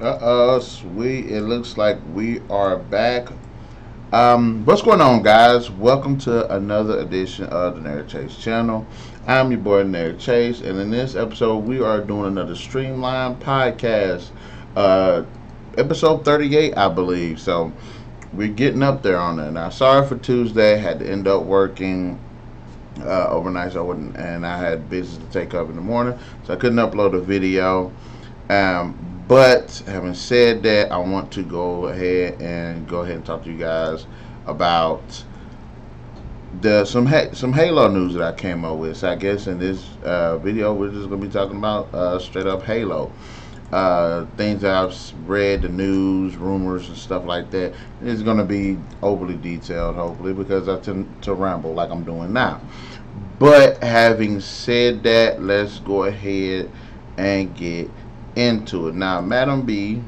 Sweet. It looks like we are back. What's going on, guys? Welcome to another edition of the Narik Chase channel. I'm your boy, Narik Chase, and in this episode, we are doing another Streamline podcast. Uh, Episode 38, I believe. So, we're getting up there on it. Now, sorry for Tuesday. Had to end up working overnight, and I had business to take up in the morning, so I couldn't upload a video. But having said that, I want to go ahead and talk to you guys about some Halo news that I came up with. So I guess in this video, we're just gonna be talking about straight up Halo. Things that I've read, the news, rumors, and stuff like that. It's going to be overly detailed, hopefully, because I tend to ramble like I'm doing now. But having said that, let's go ahead and get into it. Now, Madam B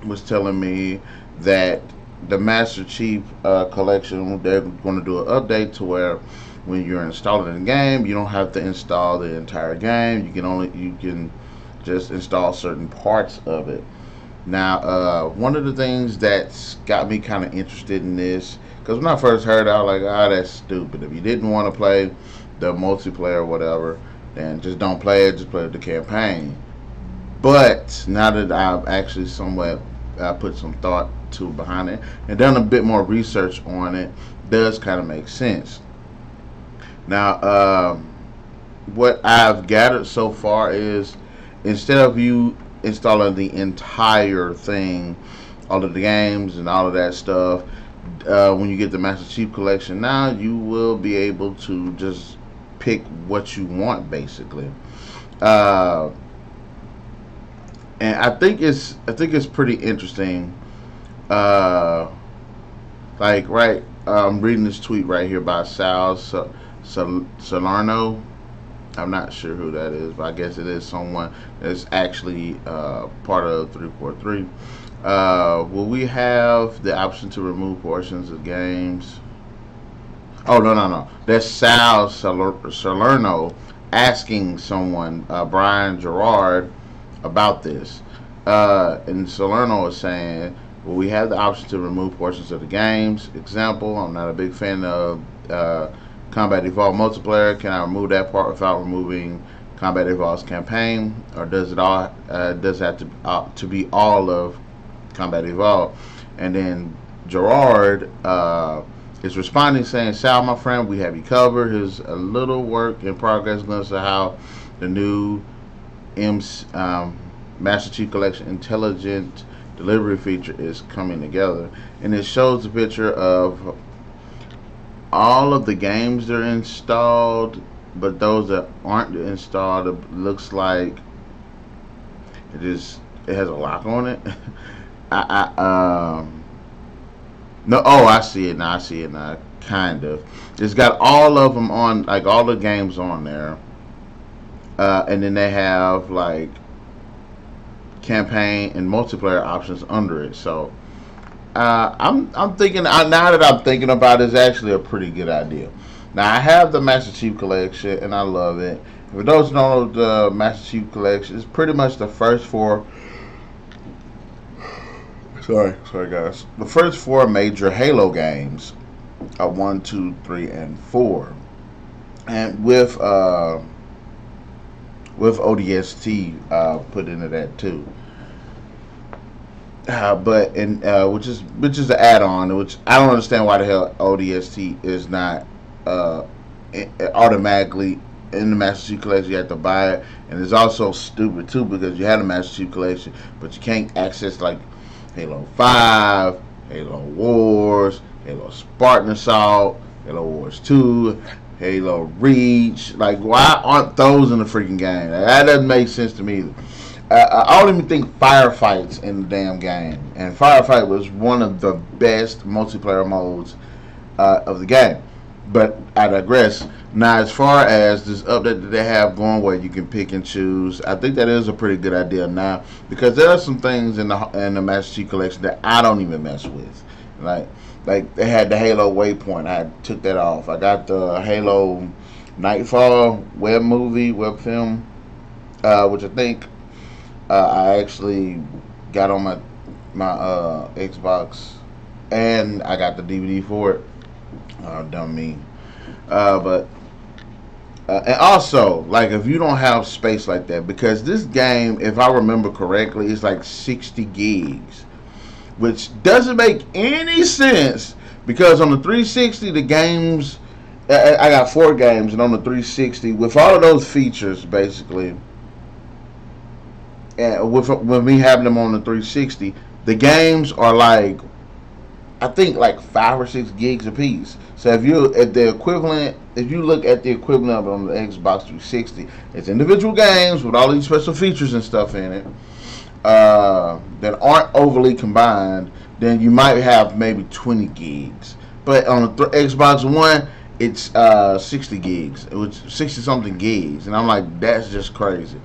was telling me that the Master Chief Collection, they're going to do an update to where when you're installing a game, you don't have to install the entire game. You can just install certain parts of it. Now, one of the things that's got me kind of interested in this, because when I first heard it, I was like, that's stupid. If you didn't want to play the multiplayer or whatever, then just don't play it, just play the campaign. But now that I've actually somewhat put some thought to behind it and done a bit more research on it, does kind of make sense. Now, what I've gathered so far is, instead of you installing the entire thing, all of the games and all of that stuff, when you get the Master Chief Collection, now you will be able to just pick what you want, basically. And I think it's pretty interesting. I'm reading this tweet right here by Sal Salerno. I'm not sure who that is, but I guess it is someone that's actually part of 343. Will we have the option to remove portions of games? Oh, no. That's Sal Salerno asking someone, Brian Gerard, about this. And Salerno is saying, will we have the option to remove portions of the games? Example, I'm not a big fan of Combat Evolved multiplayer. Can I remove that part without removing Combat Evolved's campaign, or does it all does it have to be all of Combat Evolved? And then Gerard is responding saying, "Sal, my friend, we have you covered. Here's a little work in progress glimpse of how the new Master Chief Collection intelligent delivery feature is coming together," and it shows a picture of all of the games that are installed, but those that aren't installed, it looks like it has a lock on it. No, I see it now. Kind of. It's got all of them on, like all the games on there, and then they have like campaign and multiplayer options under it. So I'm thinking, now that I'm thinking about it, it's actually a pretty good idea. Now, I have the Master Chief Collection and I love it. For those who don't know, the Master Chief Collection is pretty much the first four. Sorry guys. The first four major Halo games are 1, 2, 3, and 4, and with ODST put into that too. Which is the add-on, which I don't understand why the hell ODST is not automatically in the Master Chief Collection. You have to buy it, and it's also stupid too, because you have the Master Chief Collection, but you can't access like Halo 5, Halo Wars, Halo Spartan Assault, Halo Wars 2, Halo Reach. Like, why aren't those in the freaking game? That doesn't make sense to me either. I don't even think Firefights in the damn game, and Firefight was one of the best multiplayer modes of the game. But I digress. Now, as far as this update that they have going where you can pick and choose, I think that is a pretty good idea now, because there are some things in the Master Chief Collection that I don't even mess with. Like they had the Halo Waypoint. I took that off. I got the Halo Nightfall web film, which I think I actually got on my Xbox, and I got the DVD for it. Dumb me. But and also, like, if you don't have space like that, because this game, if I remember correctly, is like 60 gigs, which doesn't make any sense because on the 360, the games, I got 4 games, and on the 360, with all of those features, basically, and with me having them on the 360, the games are like, I think like 5 or 6 gigs a piece. So if you at the equivalent, if you look at the equivalent of it on the Xbox 360, it's individual games with all these special features and stuff in it that aren't overly combined. Then you might have maybe 20 gigs. But on the Xbox One, it's 60 gigs. It was 60 something gigs, and I'm like, that's just crazy.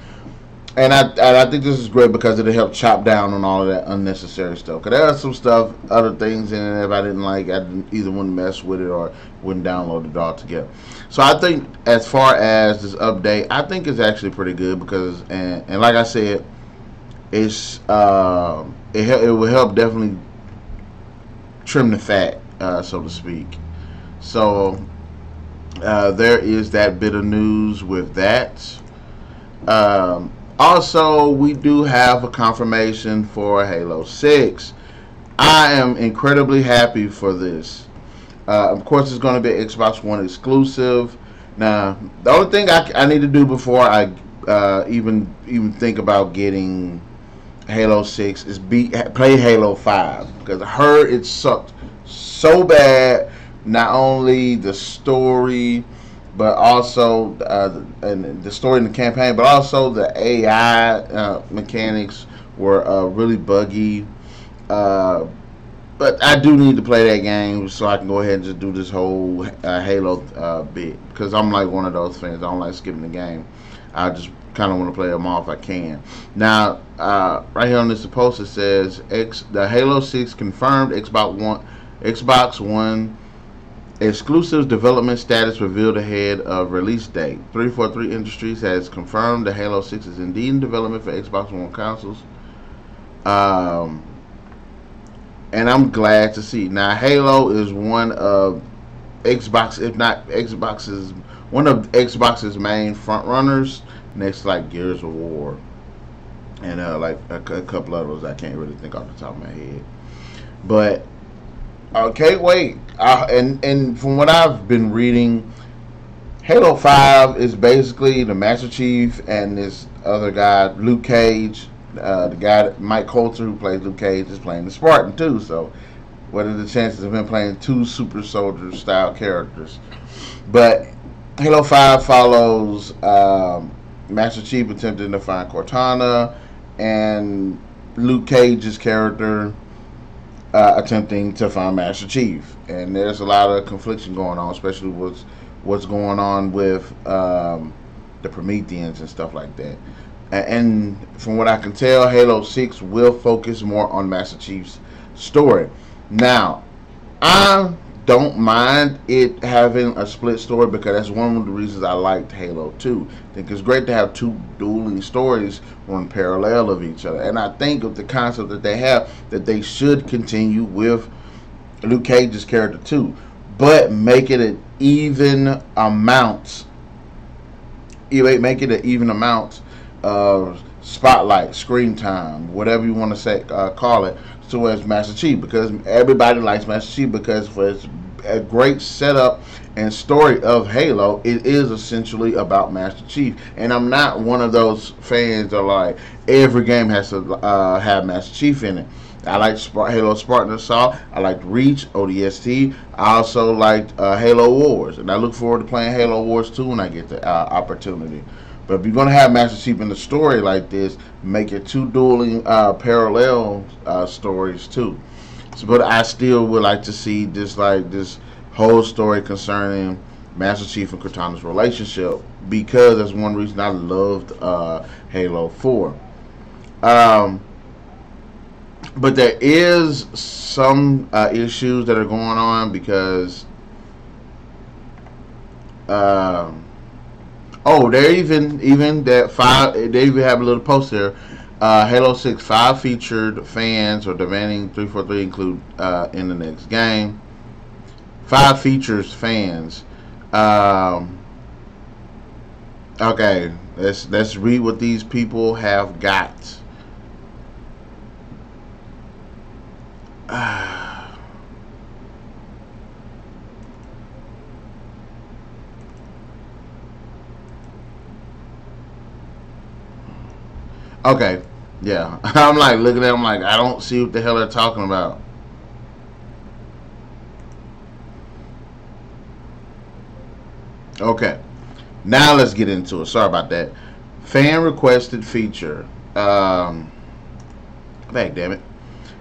And I think this is great because it'll help chop down on all of that unnecessary stuff. Because there are some stuff, other things in it, if I didn't like, I either wouldn't mess with it or wouldn't download it altogether. So I think as far as this update, I think it's actually pretty good because, and like I said, it's it will help definitely trim the fat, so to speak. So there is that bit of news with that. Also, we do have a confirmation for Halo 6. I am incredibly happy for this. Of course, it's going to be Xbox One exclusive. Now, the only thing I need to do before I even think about getting Halo 6 is play Halo 5. Because I heard it sucked so bad. Not only the story, but also and the story in the campaign, but also the AI mechanics were really buggy. But I do need to play that game so I can go ahead and just do this whole Halo bit, because I'm like one of those fans. I don't like skipping the game. I just kind of want to play them all if I can. Now, right here on this post, it says the Halo 6 confirmed Xbox One exclusive development status revealed ahead of release date. 343 Industries has confirmed the Halo 6 is indeed in development for Xbox One consoles. And I'm glad to see. Now, Halo is one of Xbox, if not Xbox's, one of Xbox's main front runners, next to like Gears of War. And like a couple of those I can't really think off the top of my head. But can't wait. And from what I've been reading, Halo 5 is basically the Master Chief and this other guy, Luke Cage. The guy, Mike Coulter, who plays Luke Cage, is playing the Spartan too. So, what are the chances of him playing 2 super soldier style characters? But Halo 5 follows Master Chief attempting to find Cortana and Luke Cage's character attempting to find Master Chief. And there's a lot of confliction going on, especially what's going on with the Prometheans and stuff like that. And from what I can tell, Halo 6 will focus more on Master Chief's story. Now, I don't mind it having a split story, because that's one of the reasons I liked Halo 2. I think it's great to have 2 dueling stories run parallel of each other. And I think of the concept that they have, that they should continue with Luke Cage's character too, but make it an even amount. Make it an even amount of spotlight, screen time, whatever you want to say, call it, towards Master Chief, because everybody likes Master Chief because for its a great setup and story of Halo, it is essentially about Master Chief. And I'm not one of those fans that are like every game has to have Master Chief in it. I liked Halo Spartan Assault. I liked Reach, ODST. I also liked Halo Wars, and I look forward to playing Halo Wars 2 when I get the opportunity. But if you're going to have Master Chief in the story like this, make it 2 dueling parallel stories too. So, but I still would like to see this whole story concerning Master Chief and Cortana's relationship, because that's one reason I loved Halo 4. But there is some issues that are going on, because they're even that 5. They even have a little post there. Halo 6 5 featured fans are demanding 343 include in the next game. 5 features fans. Okay, let's read what these people have got. Okay, yeah. I'm like looking at them like I don't see what the hell they're talking about. Okay, now let's get into it. Sorry about that. Fan requested feature. Back, damn it.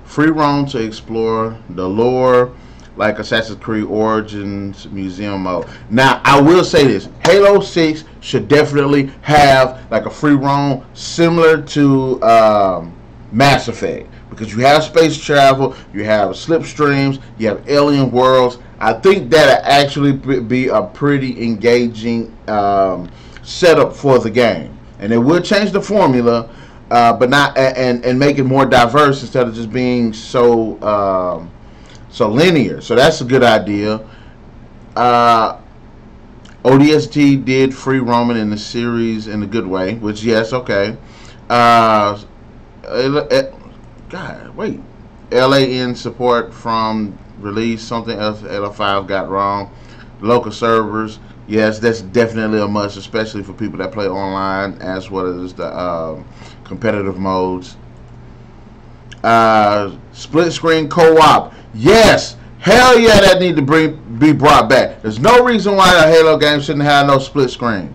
Free roam to explore the lore, like Assassin's Creed Origins Museum mode. Now, I will say this: Halo 6 should definitely have like a free roam similar to Mass Effect, because you have space travel, you have slipstreams, you have alien worlds. I think that'll actually be a pretty engaging setup for the game, and it would change the formula, but not and make it more diverse instead of just being so linear. So that's a good idea. ODST did free roaming in the series in a good way, which yes, okay. God, wait. LAN support from release, something else Halo 5 got wrong. Local servers, yes, that's definitely a must, especially for people that play online, as well as the competitive modes. Split screen co-op, yes, hell yeah, that need to be brought back. There's no reason why a Halo game shouldn't have no split screen.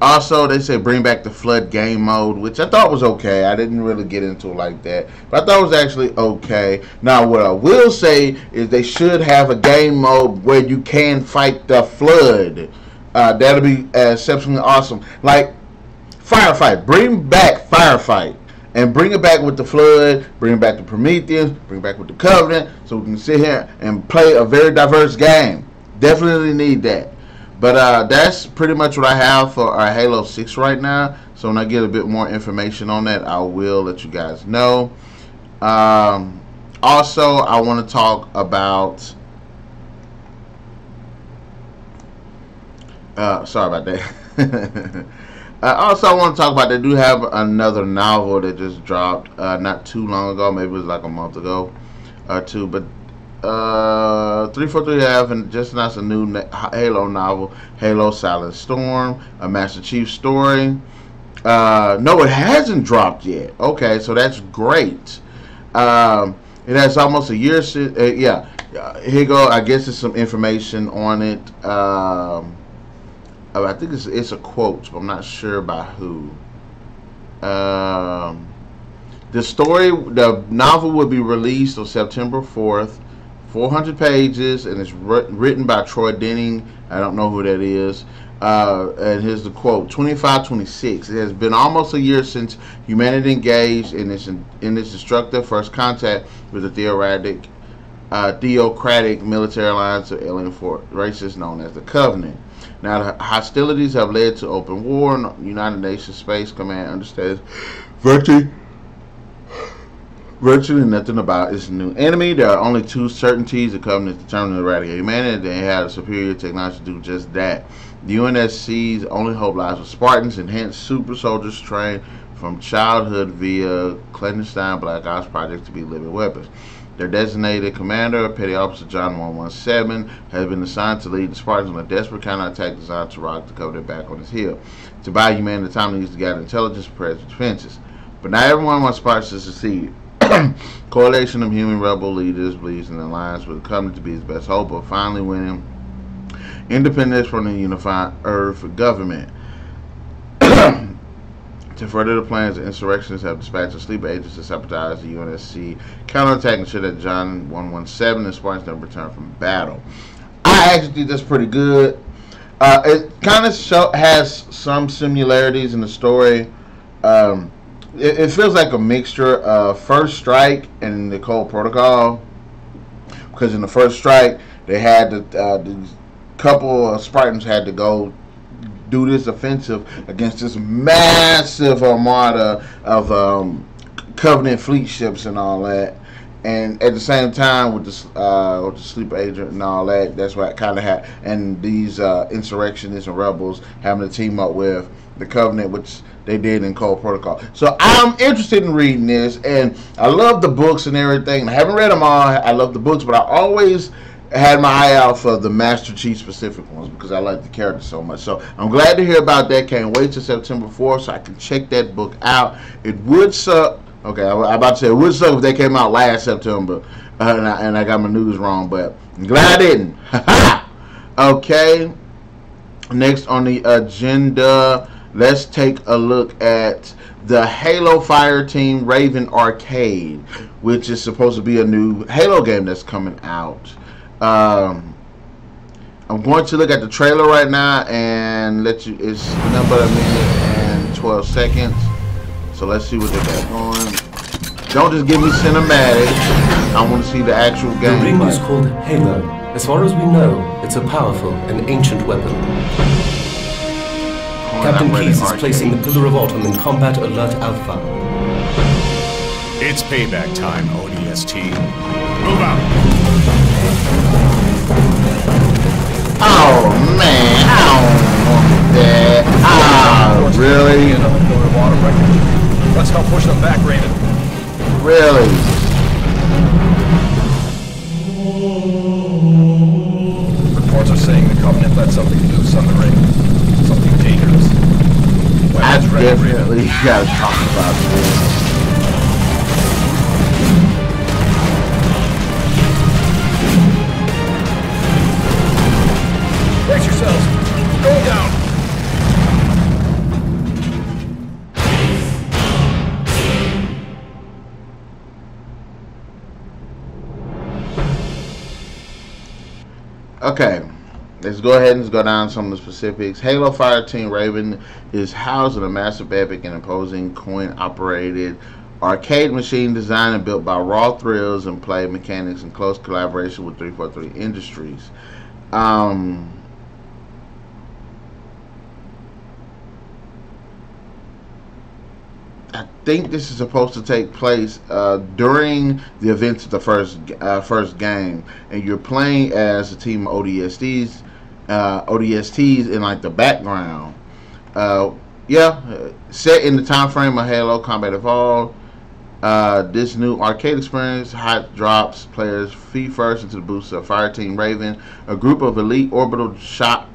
Also, they say bring back the flood game mode, which I thought was okay. I didn't really get into it like that, but I thought it was actually okay. Now, what I will say is they should have a game mode where you can fight the flood. That'll be exceptionally awesome. Like Firefight, bring back Firefight. And bring it back with the Flood, bring back the Prometheus, bring it back with the Covenant, so we can sit here and play a very diverse game. Definitely need that. But that's pretty much what I have for our Halo 6 right now. So when I get a bit more information on that, I will let you guys know. Also, I want to talk about... sorry about that. Also, I want to talk about, they do have another novel that just dropped not too long ago. Maybe it was like a month ago or two. But 343 have just announced a new Halo novel, Halo Silent Storm, a Master Chief story. No, it hasn't dropped yet. Okay, so that's great. It has almost a year since. Yeah, here you go. I guess there's some information on it. I think it's a quote, but I'm not sure by who. The novel will be released on September 4th. 400 pages, and it's written by Troy Denning. I don't know who that is. And here's the quote: 2526. It has been almost a year since humanity engaged in its destructive first contact with the theocratic military alliance of alien races known as the Covenant. Now, the hostilities have led to open war, and United Nations Space Command understands virtually nothing about its new enemy. There are only two certainties: the Covenant is determined to eradicate humanity, and they have a superior technology to do just that. The UNSC's only hope lies with Spartans, enhanced super soldiers trained from childhood via clandestine Black Ops projects to be living weapons. Their designated commander, Petty Officer John 117, has been assigned to lead the Spartans on a desperate counterattack designed to rock the Covenant back on its heel. To buy humanity the time needs to gather intelligence and prepare its defenses. But not everyone wants Spartans to succeed. Coalition of human rebel leaders believes in an alliance with the Covenant to be its best hope of finally winning independence from the unified Earth government. To further the plans, the insurrectionists have dispatched a sleeper agents to sabotage the UNSC counterattack and ensure that John 117 and Spartans never return from battle. I actually think that's pretty good. It kind of has some similarities in the story. It feels like a mixture of First Strike and the Cold Protocol, because in the First Strike they had the couple of Spartans had to go do this offensive against this massive armada of Covenant fleet ships and all that. And at the same time, with the sleeper agent and all that, that's what kind of had. And these insurrectionists and rebels having to team up with the Covenant, which they did in Cold Protocol. So I'm interested in reading this, and I love the books and everything. I haven't read them all. I love the books, but I always had my eye out for the Master Chief specific ones because I like the character so much. So I'm glad to hear about that. Can't wait till September 4th so I can check that book out. It would suck. Okay, I'm about to say it would suck if they came out last September and I got my news wrong, but I'm glad I didn't. Okay, next on the agenda, let's take a look at the Halo Fireteam Raven Arcade, which is supposed to be a new Halo game that's coming out. I'm going to look at the trailer right now and let you. It's nothing but a minute and 12 seconds. So let's see what they got going. Don't just give me cinematics. I want to see the actual game. The ring is called Halo. As far as we know, it's a powerful and ancient weapon. Captain Keyes is placing the Pillar of Autumn in Combat Alert Alpha. It's payback time, ODST. Move out! Oh man, I don't want that. Ah, really? Let's help push them back, Raven. Really? Reports are saying the Covenant let something loose on the ring. Something dangerous. I definitely gotta talk about this. Brace yourselves. Going down. Okay, let's go ahead and go down some of the specifics. Halo Fireteam Raven is housed in a massive, epic, and imposing coin-operated arcade machine designed and built by Raw Thrills and Play Mechanics in close collaboration with 343 Industries. I think this is supposed to take place during the events of the first game, and you're playing as a team of ODSTs in like the background. Set in the time frame of Halo Combat Evolved. This new arcade experience hot drops players feet first into the boost of Fireteam Raven, a group of elite orbital shock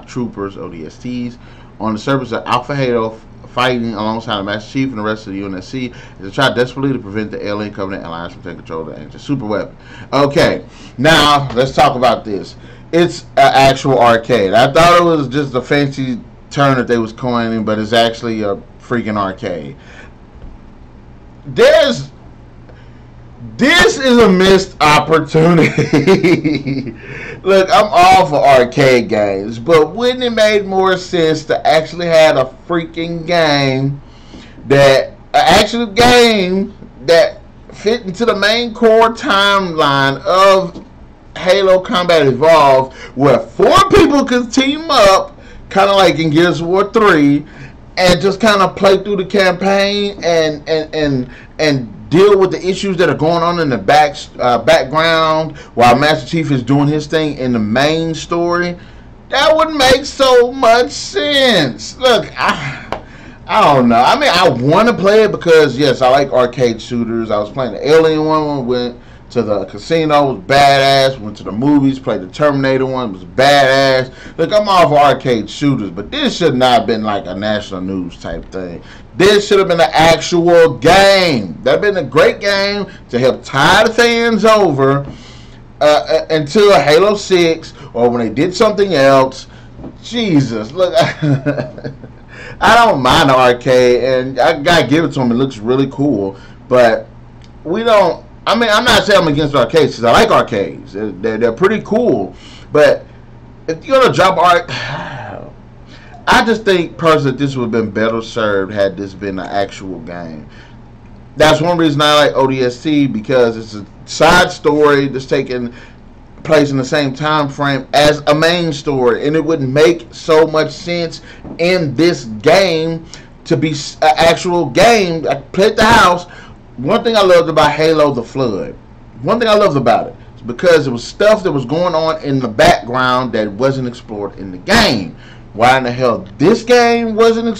troopers (ODSTs) on the surface of Alpha Halo, fighting alongside the Master Chief and the rest of the UNSC as they try desperately to prevent the alien Covenant alliance from taking control of the ancient super weapon. Okay, now let's talk about this. It's an actual arcade. I thought it was just a fancy term that they was coining, but it's actually a freaking arcade. This is a missed opportunity. Look, I'm all for arcade games, but wouldn't it make more sense to actually have a freaking game that fit into the main core timeline of Halo Combat Evolved, where 4 people could team up, kind of like in Gears of War 3, and just kind of play through the campaign and deal with the issues that are going on in the background while Master Chief is doing his thing in the main story. That would make so much sense. Look, I don't know. I mean, I want to play it because, yes, I like arcade shooters. I was playing the Alien one, went to the casino, was badass. Went to the movies, played the Terminator one, was badass. Look, I'm all for arcade shooters, but this should not have been like a national news type thing. This should have been an actual game. That would have been a great game to help tie the fans over until Halo 6 or when they did something else. Jesus, look, I don't mind the arcade, and I gotta give it to them. It looks really cool, but we don't. I mean, I'm not saying I'm against arcades because I like arcades. They're pretty cool, but if you're gonna drop I just think personally this would have been better served had this been an actual game. That's one reason I like ODST, because it's a side story that's taking place in the same time frame as a main story, and it wouldn't make so much sense in this game to be an actual game. I played the house. One thing I loved about Halo the Flood, one thing I loved about it is because it was stuff that was going on in the background that wasn't explored in the game. Why in the hell this game wasn't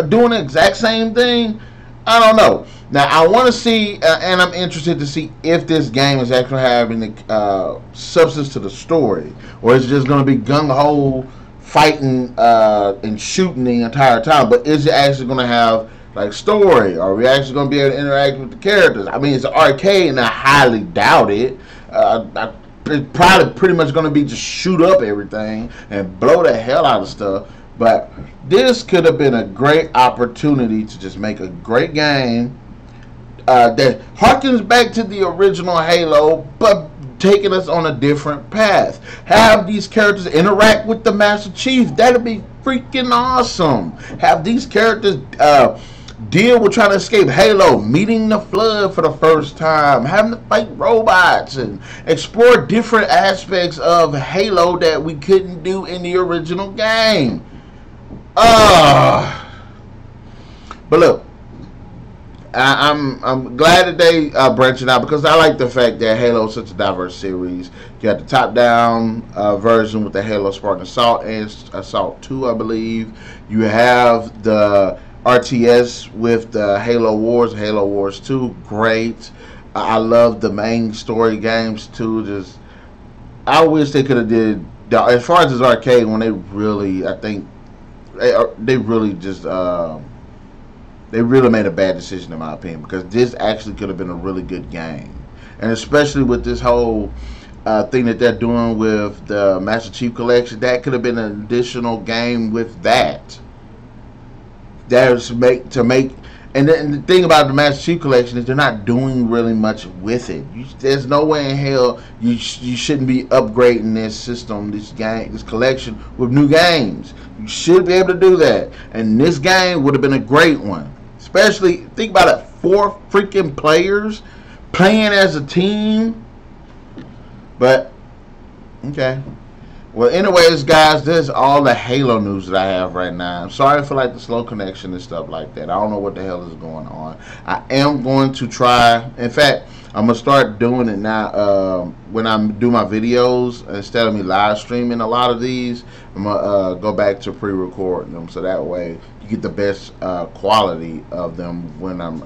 doing the exact same thing, I don't know. Now I want to see, and I'm interested to see if this game is actually having the substance to the story, or is it just going to be gung ho fighting and shooting the entire time. But is it actually going to have like story? Are we actually going to be able to interact with the characters? I mean, it's an arcade, and I highly doubt it. It's probably pretty much going to be just shoot up everything and blow the hell out of stuff. But this could have been a great opportunity to just make a great game that harkens back to the original Halo, but taking us on a different path. Have these characters interact with the Master Chief. That'd be freaking awesome. Have these characters deal with trying to escape Halo, meeting the Flood for the first time, having to fight robots, and explore different aspects of Halo that we couldn't do in the original game. But look, I'm glad that they branching out, because I like the fact that Halo is such a diverse series. You got the top-down version with the Halo Spartan Assault and Assault 2, I believe. You have the RTS with the Halo Wars, Halo Wars 2, great. I love the main story games too. Just, I wish they could have did, as far as this arcade, when they really, I think they really just they really made a bad decision in my opinion, because this actually could have been a really good game, and especially with this whole thing that they're doing with the Master Chief Collection, that could have been an additional game with that. There's and the thing about the Master Chief Collection is they're not doing really much with it. There's no way in hell you shouldn't be upgrading this system, this collection with new games. You should be able to do that, and this game would have been a great one. Especially, think about it, 4 freaking players playing as a team. But okay. Well, anyways, guys, this is all the Halo news that I have right now. I'm sorry for like the slow connection and stuff like that. I don't know what the hell is going on. I am going to try. In fact, I'm gonna start doing it now. When I do my videos, instead of me live streaming a lot of these, I'm gonna go back to pre-recording them, so that way you get the best quality of them when I'm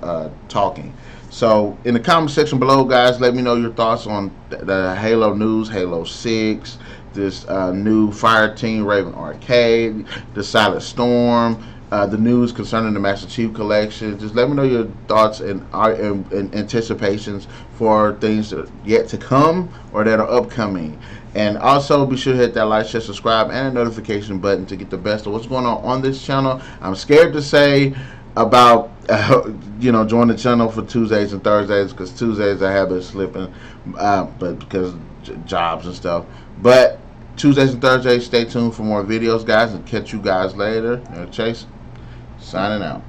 talking. So in the comment section below, guys, let me know your thoughts on the Halo news, Halo 6. This new Fireteam Raven Arcade, the Silent Storm, the news concerning the Master Chief Collection. Just let me know your thoughts and anticipations for things that are yet to come or that are upcoming. And also be sure to hit that like, share, subscribe, and a notification button to get the best of what's going on this channel. I'm scared to say about join the channel for Tuesdays and Thursdays, because Tuesdays I have been slipping, but because jobs and stuff. But Tuesdays and Thursdays, stay tuned for more videos, guys, and catch you guys later. Chase, signing out.